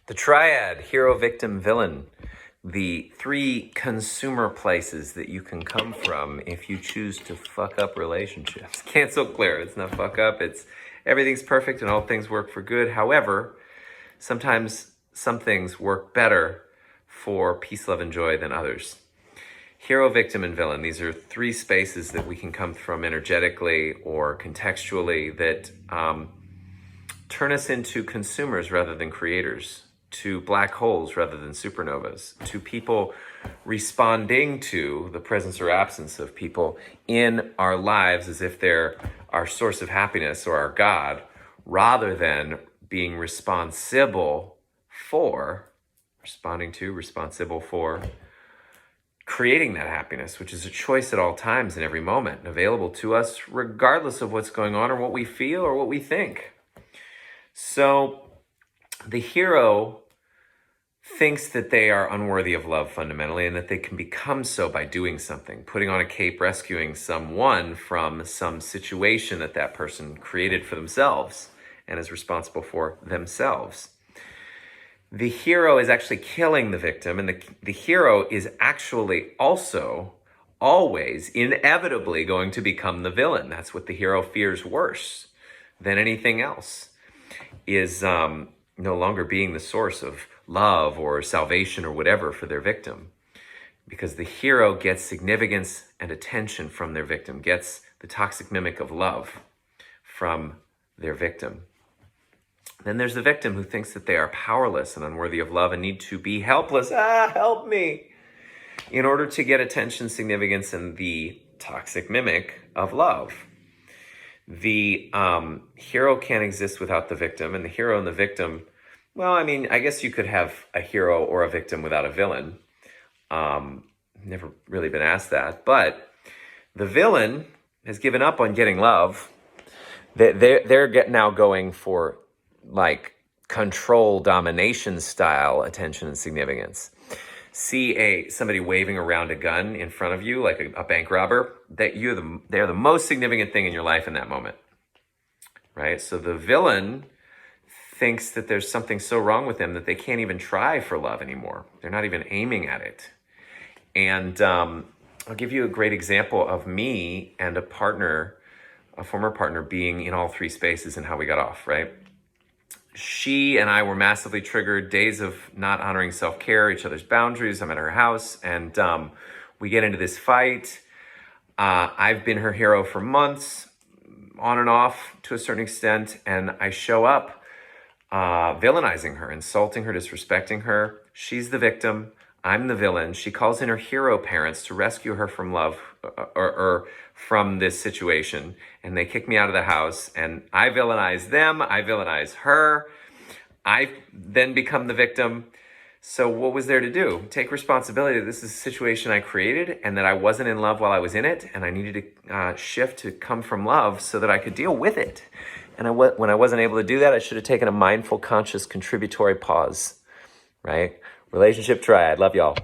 The Triad, hero, victim, villain. The three consumer places that you can come from if you choose to fuck up relationships. Cancel, clear. It's not fuck up. It's everything's perfect and all things work for good. However, sometimes some things work better for peace, love, and joy than others. Hero, victim, and villain. These are three spaces that we can come from energetically or contextually that turn us into consumers rather than creators, to black holes rather than supernovas, to people responding to the presence or absence of people in our lives as if they're our source of happiness or our God, rather than being responsible for creating that happiness, which is a choice at all times and every moment, and available to us regardless of what's going on or what we feel or what we think. So the hero thinks that they are unworthy of love fundamentally, and that they can become so by doing something, putting on a cape, rescuing someone from some situation that that person created for themselves and is responsible for themselves. The hero is actually killing the victim, and the hero is actually also always inevitably going to become the villain. That's what the hero fears worse than anything else, is no longer being the source of love or salvation or whatever for their victim. Because the hero gets significance and attention from their victim, gets the toxic mimic of love from their victim. Then there's the victim who thinks that they are powerless and unworthy of love and need to be helpless, help me, in order to get attention, significance, and the toxic mimic of love. The hero can't exist without the victim, and the hero and the victim, well, I mean, I guess you could have a hero or a victim without a villain. Never really been asked that, but the villain has given up on getting love. They're now going for like control, domination style attention and significance. See somebody waving around a gun in front of you, like a bank robber, they're the most significant thing in your life in that moment, right? So the villain thinks that there's something so wrong with them that they can't even try for love anymore. They're not even aiming at it. And I'll give you a great example of me and a former partner, being in all three spaces and how we got off, right? She and I were massively triggered, days of not honoring self-care, each other's boundaries. I'm at her house, and we get into this fight. I've been her hero for months, on and off to a certain extent, and I show up villainizing her, insulting her, disrespecting her. She's the victim. I'm the villain. She calls in her hero parents to rescue her from love or from this situation, and they kick me out of the house, and I villainize them. I villainize her. I then become the victim. So what was there to do? Take responsibility that this is a situation I created and that I wasn't in love while I was in it, and I needed to shift to come from love so that I could deal with it. And when I wasn't able to do that, I should have taken a mindful, conscious, contributory pause, right? Relationship triad. Love y'all.